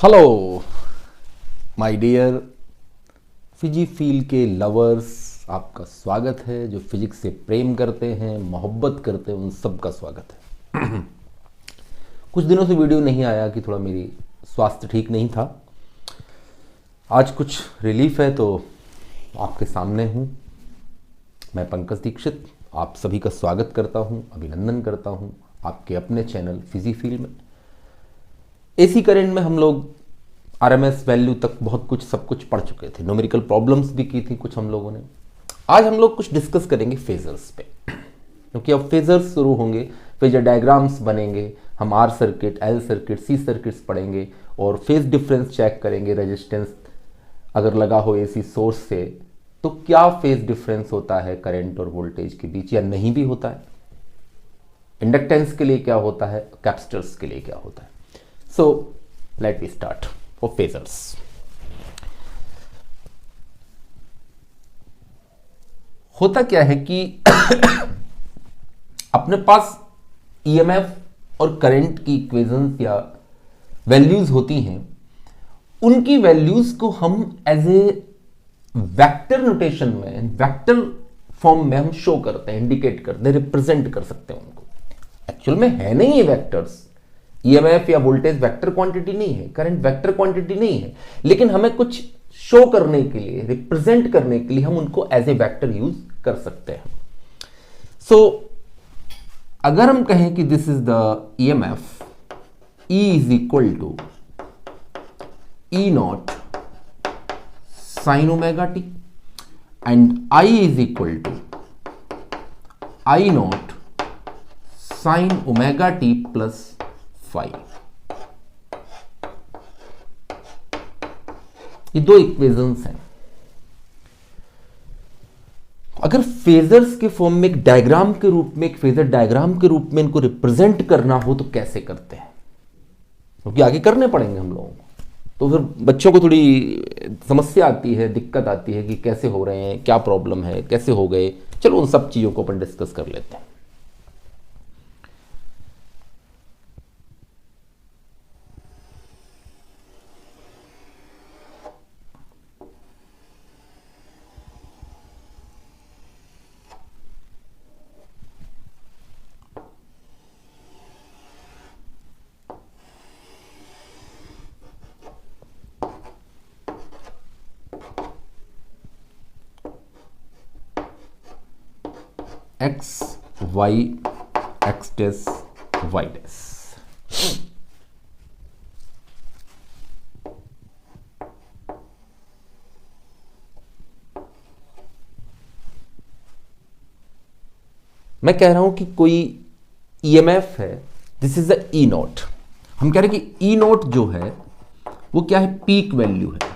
Hello my dear फिजी फील के लवर्स, आपका स्वागत है। जो फिजिक्स से प्रेम करते हैं, मोहब्बत करते हैं, उन सब का स्वागत है। कुछ दिनों से वीडियो नहीं आया कि थोड़ा मेरी स्वास्थ्य ठीक नहीं था। आज कुछ रिलीफ है तो आपके सामने हूँ। मैं पंकज दीक्षित आप सभी का स्वागत करता हूँ, अभिनंदन करता हूँ आपके अपने चैनल फिजी फील में। एसी करंट में हम लोग आरएमएस वैल्यू तक बहुत कुछ सब कुछ पढ़ चुके थे, न्यूमेरिकल प्रॉब्लम्स भी की थी कुछ हम लोगों ने। आज हम लोग कुछ डिस्कस करेंगे फेजर्स पे, क्योंकि अब फेजर्स शुरू होंगे, फेजर डायग्राम्स बनेंगे। हम R circuit, L circuit, C circuits पढ़ेंगे और फेज डिफरेंस चेक करेंगे। रेजिस्टेंस अगर लगा हो एसी सोर्स से तो क्या फेज डिफरेंस होता है करंट और वोल्टेज के बीच, या नहीं भी होता है। इंडक्टेंस के लिए क्या होता है, कैपेसिटर्स के लिए क्या होता है। So let me start for phasors. होता क्या है कि अपने पास ईएमएफ और करंट की इक्वेशंस या वैल्यूज होती हैं। उनकी वैल्यूज को हम एज ए वेक्टर नोटेशन में, वेक्टर फॉर्म में हम शो करते हैं, इंडिकेट करते हैं, रिप्रेजेंट कर सकते हैं उनको। एक्चुअल में है नहीं ये वेक्टर्स। ईएमएफ या वोल्टेज वेक्टर क्वांटिटी नहीं है, करंट वेक्टर क्वांटिटी नहीं है, लेकिन हमें कुछ शो करने के लिए, रिप्रेजेंट करने के लिए हम उनको एज ए वेक्टर यूज कर सकते हैं। सो अगर हम कहें कि this is the EMF, E is equal to E naught sine omega t and I is equal to I naught sine omega t plus 5। ये दो इक्वेशंस हैं। अगर फेजर्स के फॉर्म में एक डायग्राम के रूप में, एक फेजर डायग्राम के रूप में इनको रिप्रेजेंट करना हो तो कैसे करते हैं, क्योंकि आगे करने पड़ेंगे हम लोगों को। तो फिर बच्चों को थोड़ी समस्या आती है, दिक्कत आती है कि कैसे हो रहे हैं, क्या प्रॉब्लम है, कैसे हो गए। चलो उन सब चीजों को अपन डिस्कस कर लेते हैं। X Y X dash Y dash. मैं कह रहा हूं कि कोई ईएमएफ है, this is the E naught. हम कह रहे हैं कि ई नॉट जो है वो क्या है, पीक वैल्यू है।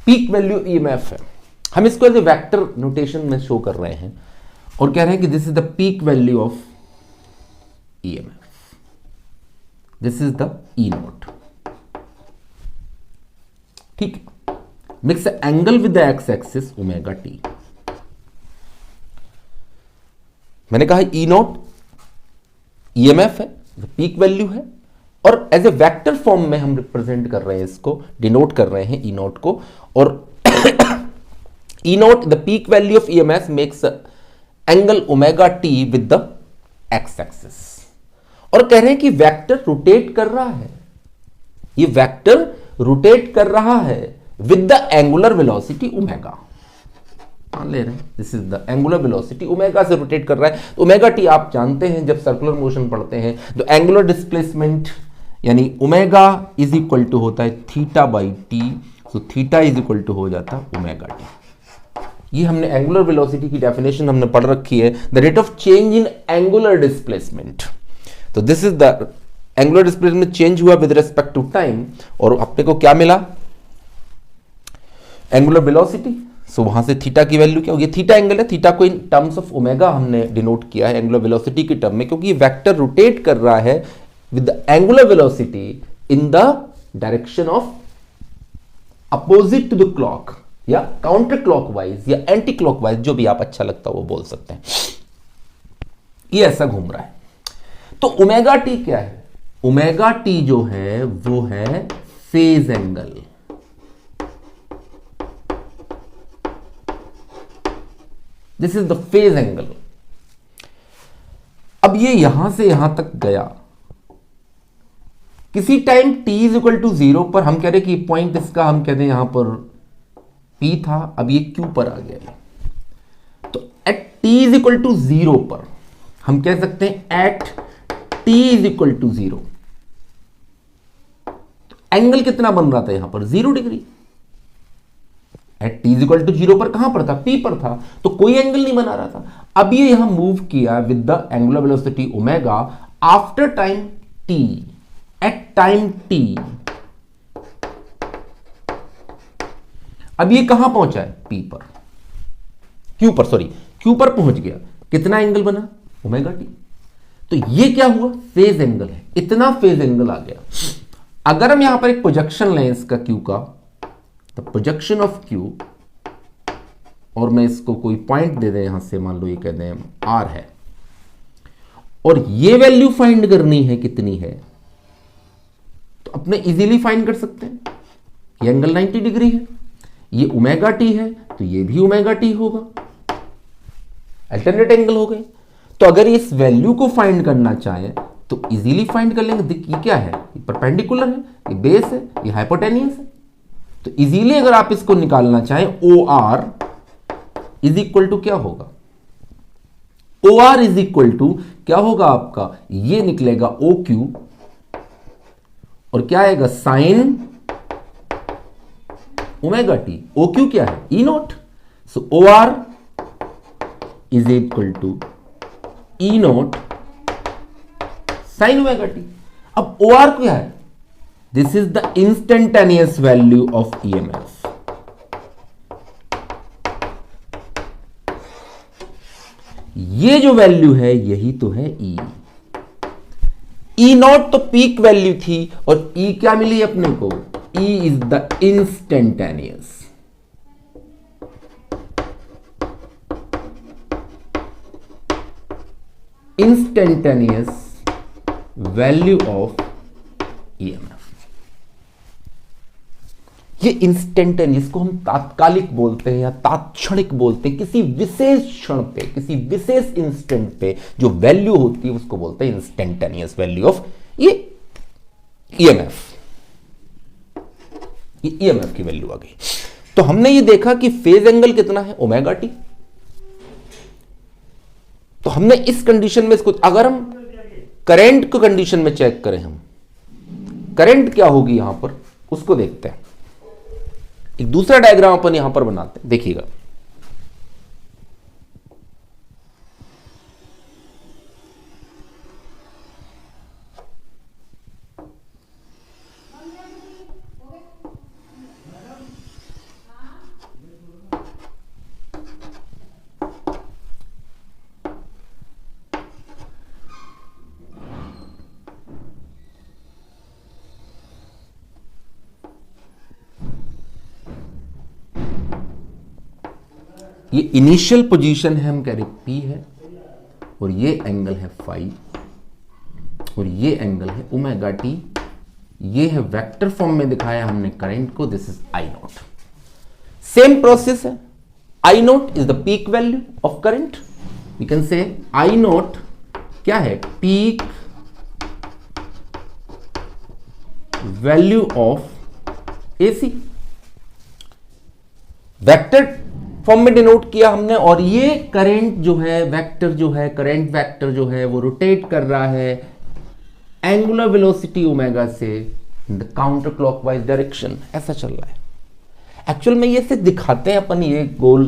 पीक वैल्यू ईएमएफ है। हम इसको एज ए वेक्टर नोटेशन में शो कर रहे हैं और कह रहे हैं कि this is the peak value of EMF, this is the E not. ठीक है, mix angle with the X axis omega T. मैंने कहा ई नॉट ईएमएफ है, पीक वैल्यू है, और एज ए वेक्टर फॉर्म में हम रिप्रेजेंट कर रहे हैं, इसको डिनोट कर रहे हैं ई नॉट को। और E naught the peak value of EMF max angle omega T with the X axis. और कह रहे हैं कि वेक्टर रोटेट कर रहा है, ये वेक्टर रोटेट कर रहा है with the angular velocity omega. मान ले रहे हैं this is the angular velocity, omega से रोटेट कर रहा है। तो ओमेगा टी आप जानते हैं, जब सर्कुलर मोशन पढ़ते हैं तो एंगुलर डिस्प्लेसमेंट यानी ओमेगा इज इक्वल टू होता है theta by t. So theta is equal to हो जाता है ओमेगा टी। ये हमने एंगुलर वेलोसिटी की डेफिनेशन हमने पढ़ रखी है, the rate of change in angular displacement. तो this is the angular displacement change हुआ विद रिस्पेक्ट टू टाइम, और अपने को क्या मिला, एंगुलर वेलोसिटी। सो वहां से थीटा की वैल्यू क्या होगी, थीटा एंगल है, थीटा को इन टर्म्स ऑफ ओमेगा हमने डिनोट किया है एंगुलर वेलोसिटी के टर्म में, क्योंकि ये वेक्टर रोटेट कर रहा है with the angular velocity in the direction of opposite to the clock, या काउंटर क्लॉकवाइज या एंटी क्लॉकवाइज, जो भी आप अच्छा लगता है वो बोल सकते हैं। ये ऐसा घूम रहा है। तो ओमेगा टी क्या है? ओमेगा टी जो है वो है phase angle. This is the phase angle. अब ये यहां से यहां तक गया, किसी time t is equal to 0 पर हम कह रहे कि पॉइंट इसका हम कहते हैं यहां पर p था, अब ये q पर आ गया। तो at t is equal to 0 पर हम कह सकते हैं at t is equal to 0 angle कितना बन रहा था यहां पर? 0 degree. At t is equal to 0 पर कहां पर था? p पर था, तो कोई एंगल नहीं बना रहा था। अब ये यहां मूव किया with the angular velocity omega after time t, at time t। अब ये कहां पहुंचा है? p पर, q पर, सॉरी q पर पहुंच गया। कितना एंगल बना? Omega t. तो ये क्या हुआ? फेज एंगल है। इतना फेज एंगल आ गया। अगर हम यहां पर एक प्रोजेक्शन लें इसका q का, द प्रोजेक्शन ऑफ q, और मैं इसको कोई पॉइंट दे दें यहां से, मान लो ये कह दें r है, और ये वैल्यू फाइंड करनी है कितनी है, तो अपने इजीली फाइंड कर सकते हैं। ये एंगल 90 डिग्री है, ये ओमेगा टी है, तो ये भी ओमेगा टी होगा, अल्टरनेट एंगल हो गए। तो अगर इस वैल्यू को फाइंड करना चाहें तो इजीली फाइंड कर लेंगे। ये क्या है? ये परपेंडिकुलर है, ये बेस है, ये हाइपोटेनियस है। तो इजीली अगर आप इसको निकालना चाहें, O R is equal to क्या होगा? O R is equal to क्या होगा आपका? ये निकलेगा ओ क्यू, और क्या आएगा? Sine omega T. O Q क्या है? E naught. So O R is equal to E naught sine omega T. अब ओ आर क्या है? This is the instantaneous value of EMF. ये जो वैल्यू है यही तो है ई। ई नॉट तो पीक वैल्यू थी, और ई क्या मिली अपने को? E is the instantaneous. Instantaneous value of EMF. ये इंस्टेंटेनियस को हम तात्कालिक बोलते हैं या तात्क्षणिक बोलते हैं। किसी विशेष क्षण पे, किसी विशेष इंस्टेंट पे जो वैल्यू होती है उसको बोलते हैं इंस्टेंटेनियस वैल्यू ऑफ ये ईएमएफ। ये ईएमएफ की वैल्यू आ गई। तो हमने ये देखा कि फेज एंगल कितना है? Omega t. तो हमने इस कंडीशन में इसको, अगर हम करंट को कंडीशन में चेक करें, हम करंट क्या होगी यहां पर उसको देखते हैं। एक दूसरा डायग्राम अपन यहां पर बनाते हैं, देखिएगा। ये इनिशियल पोजीशन है, हम कह रहे P है, और ये एंगल है फाई, और ये एंगल है ओमेगा टी। ये है वेक्टर फॉर्म में दिखाया हमने करंट को, this is I naught. Same process है। I naught is the peak value of current. We can say I naught क्या है? Peak value of AC. Vector form में डिनोट किया हमने, और ये करंट जो है, वेक्टर जो है, करंट वेक्टर जो है वो रोटेट कर रहा है एंगुलर वेलोसिटी ओमेगा से in the counter clockwise direction. ऐसा चल रहा है। एक्चुअल में ये से दिखाते हैं अपन, ये गोल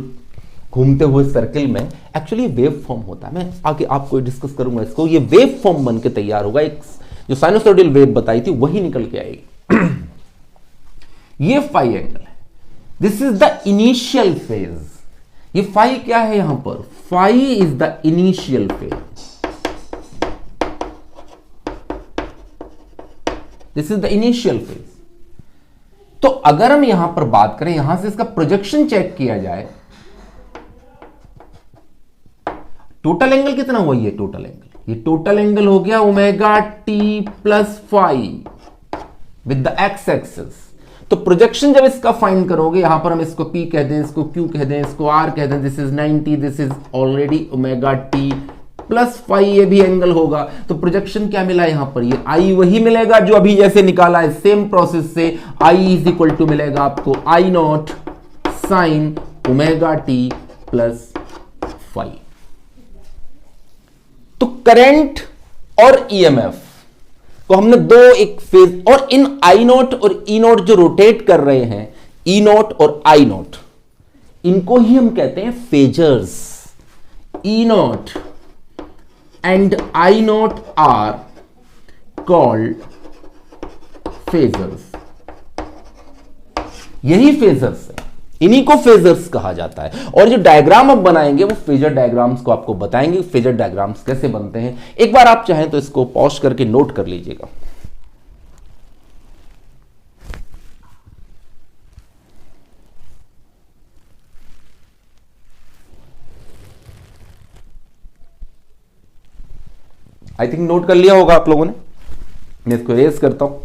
घूमते हुए सर्किल में एक्चुअली वेव फॉर्म होता है। मैं आगे आपको डिस्कस करूंगा इसको। ये वेव फॉर्म बन के तैयार होगा। एक जो साइनोसॉइडल वेव बताई थी वही निकल के आएगी। ये फाई एंगल है, this is the initial phase. ये फाई क्या है यहां पर? Phi is the initial phase. This is the initial phase. तो अगर हम यहां पर बात करें, यहां से इसका प्रोजेक्शन चेक किया जाए, टोटल एंगल कितना हुआ, ये टोटल एंगल, ये टोटल एंगल हो गया omega t plus five with the X axis. तो प्रोजेक्शन जब इसका फाइंड करोगे, यहां पर हम इसको P कह दें, इसको Q कह दें, इसको R कह दें, this is 90, this is already omega t plus five, ये भी एंगल होगा। तो प्रोजेक्शन क्या मिला यहां पर, ये I वही मिलेगा जो अभी जैसे निकाला है, सेम प्रोसेस से I इज इक्वल टू मिलेगा आपको I not sine omega t plus five. तो करंट और ईएमएफ तो हमने दो एक फेज, और इन आई नोट और ई नोट जो रोटेट कर रहे हैं, ई नोट और आई नोट, इनको ही हम कहते हैं phasors. E naught and I naught are called phasors. यही फेजर्स है, इन्हीं को फेजर्स कहा जाता है। और जो डायग्राम अब बनाएंगे वो फेजर डायग्राम्स को आपको बताएंगे, फेजर डायग्राम्स कैसे बनते हैं। एक बार आप चाहें तो इसको पॉज करके नोट कर लीजिएगा। आई थिंक नोट कर लिया होगा आप लोगों ने। मैं इसको रेज करता हूं।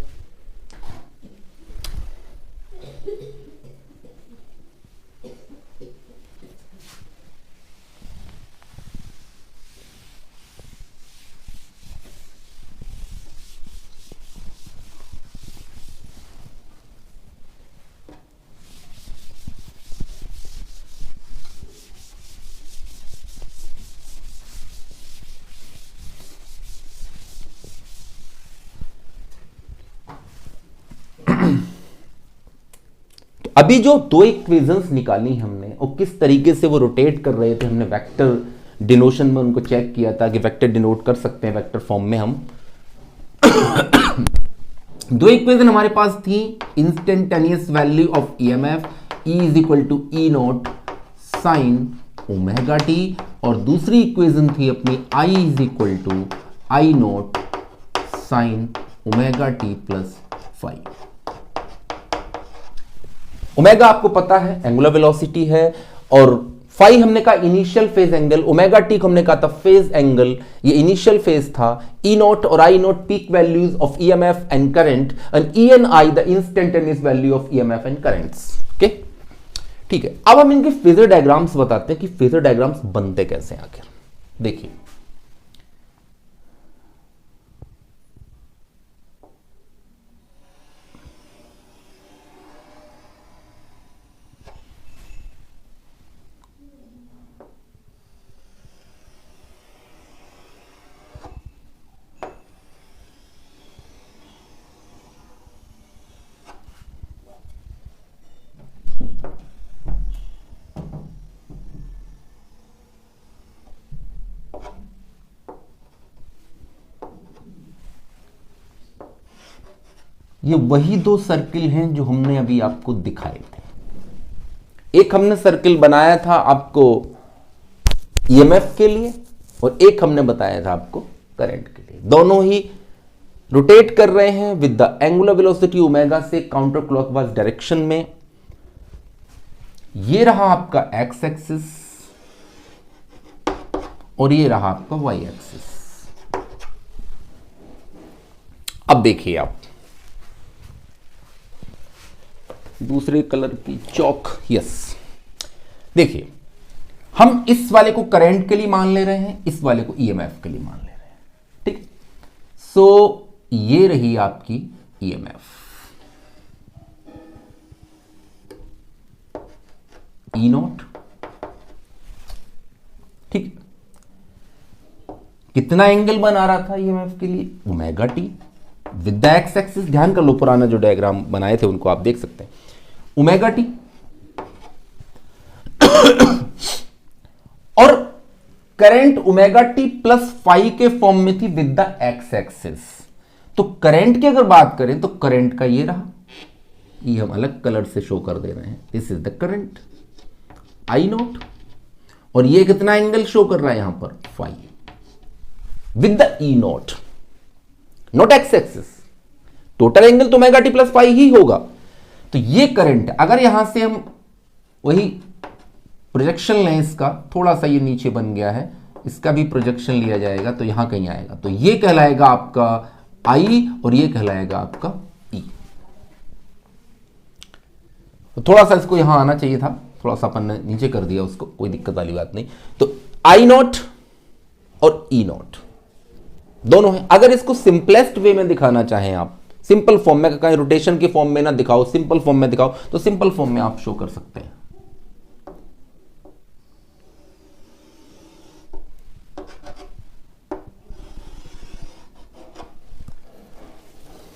अभी जो दो इक्वेशंस निकाली हमने और किस तरीके से वो रोटेट कर रहे थे, हमने वेक्टर डिनोशन में उनको चेक किया था कि वेक्टर डिनोट कर सकते हैं वेक्टर फॉर्म में हम। दो इक्वेशन हमारे पास थी, instantaneous value of EMF E is equal to E naught sine omega t, और दूसरी इक्वेशन थी अपनी I is equal to I naught sine omega t plus five. Omega आपको पता है एंगुलर वेलोसिटी है, और फाई हमने कहा initial phase angle, omega T को हमने कहा था फेज एंगल, ये इनिशियल फेज था। ई नोट और I naught peak values of EMF and current, and E and I the instantaneous value of EMF and currents. Okay, ठीक है। अब हम इनके फेजर डायग्राम्स बताते हैं कि फेजर डायग्राम्स बनते कैसे हैं आखिर। देखिए, ये वही दो सर्किल हैं जो हमने अभी आपको दिखाए थे। एक हमने सर्किल बनाया था आपको ईएमएफ के लिए, और एक हमने बताया था आपको करंट के लिए। दोनों ही रोटेट कर रहे हैं with the angular velocity omega से काउंटर क्लॉकवाइज डायरेक्शन में। ये रहा आपका एक्स एक्सिस और ये रहा आपका वाई एक्सिस। अब देखिए आप दूसरे कलर की चौक, यस, देखिए हम इस वाले को करंट के लिए मान ले रहे हैं, इस वाले को ईएमएफ के लिए मान ले रहे हैं। ठीक, सो ये रही आपकी ईएमएफ, ई नॉट। ठीक, कितना एंगल बना रहा था ईएमएफ के लिए, omega T with the X axis. ध्यान कर लो, पुराना जो डायग्राम बनाए थे उनको आप देख सकते हैं, ओमेगा टी। और current omega t plus five के फॉर्म में थी विद द एक्स एक्सिस। तो करंट की अगर बात करें तो करंट का ये रहा, ये हम अलग कलर से शो कर दे रहे हैं, this is the current I not. और ये कितना एंगल शो कर रहा है यहां पर, five with the E not, not x axis. Total angle तो ओमेगा टी प्लस फाइव ही होगा। तो ये करंट, अगर यहां से हम वही प्रोजेक्शन लें इसका, थोड़ा सा ये नीचे बन गया है, इसका भी प्रोजेक्शन लिया जाएगा तो यहां कहीं आएगा, तो ये कहलाएगा आपका I और ये कहलाएगा आपका E। तो थोड़ा सा इसको यहां आना चाहिए था, थोड़ा सा अपन ने नीचे कर दिया उसको, कोई दिक्कत वाली बात नहीं। तो I0 और E0 दोनों है। अगर इसको सिंपलेस्ट वे में दिखाना चाहें आप, सिंपल फॉर्म में, कहीं रोटेशन के फॉर्म में ना दिखाओ, सिंपल फॉर्म में दिखाओ, तो सिंपल फॉर्म में आप शो कर सकते हैं।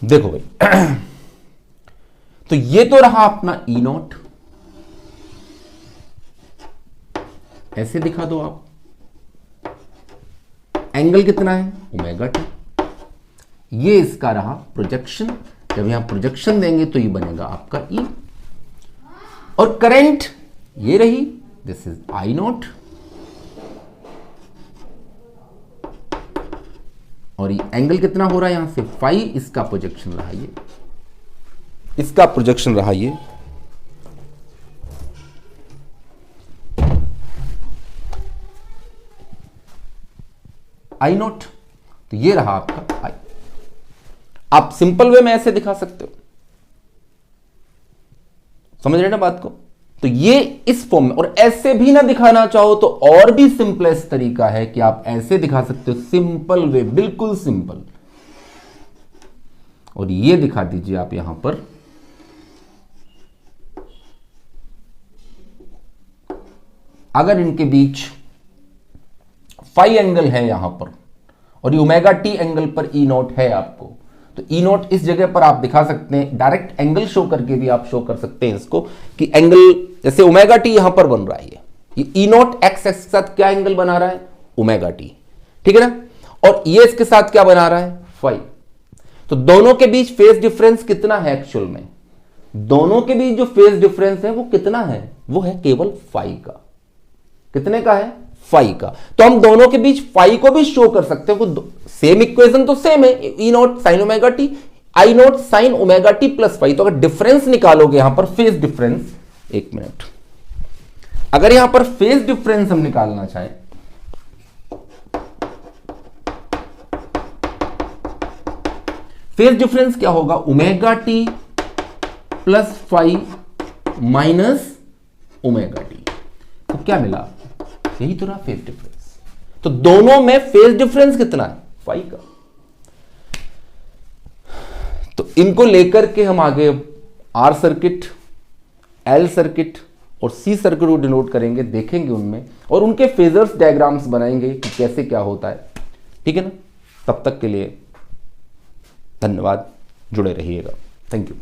देखो भाई तो ये तो रहा अपना E0, ऐसे दिखा दो आप। एंगल कितना है? Omega T. ये इसका रहा प्रोजेक्शन, जब यहां प्रोजेक्शन देंगे तो ये बनेगा आपका E। और करंट ये रही, दिस इज I0, और ये एंगल कितना हो रहा है यहां से फाई, इसका प्रोजेक्शन रहा ये, इसका प्रोजेक्शन रहा ये। I0, तो ये रहा आपका I। आप सिंपल वे में ऐसे दिखा सकते हो, समझ रहे ना बात को? तो ये इस फॉर्म में, और ऐसे भी ना दिखाना चाहो तो और भी सिंपलेस्ट तरीका है कि आप ऐसे दिखा सकते हो, सिंपल वे, बिल्कुल सिंपल। और ये दिखा दीजिए आप यहां पर, अगर इनके बीच फाई एंगल है यहां पर और ये ओमेगा टी एंगल पर E0 है आपको, तो E0 इस जगह पर आप दिखा सकते हैं, डायरेक्ट एंगल शो करके भी आप शो कर सकते हैं इसको कि एंगल जैसे ओमेगा टी यहां पर बन रहा है, ये E0 एक्स एक्स के साथ क्या एंगल बना रहा है? ओमेगा टी, ठीक है ना? और ये इसके साथ क्या बना रहा है? फाई। तो दोनों के बीच फेज डिफरेंस कितना है? एक्चुअल में दोनों के बीच जो फेज डिफरेंस है वो कितना है? वो है केवल फाई का। कितने का है? फाई का। तो हम दोनों के बीच फाई को भी शो कर सकते हैं, सेम इक्वेशन तो सेम है, E0 sine omega t, I0 sine omega t plus phi. तो अगर डिफरेंस निकालोगे यहां पर फेज डिफरेंस, एक मिनट, अगर यहां पर फेज डिफरेंस हम निकालना चाहें, फेज डिफरेंस क्या होगा? Omega t plus phi minus omega t. तो क्या मिला? यही तो रहा फेज डिफरेंस। तो दोनों में फेज डिफरेंस कितना है? फाई का। तो इनको लेकर के हम आगे आर सर्किट, एल सर्किट और सी सर्किट को डिनोट करेंगे, देखेंगे उनमें, और उनके फेजर्स डायग्राम्स बनाएंगे कि कैसे क्या होता है, ठीक है ना? तब तक के लिए धन्यवाद, जुड़े रहिएगा। Thank you.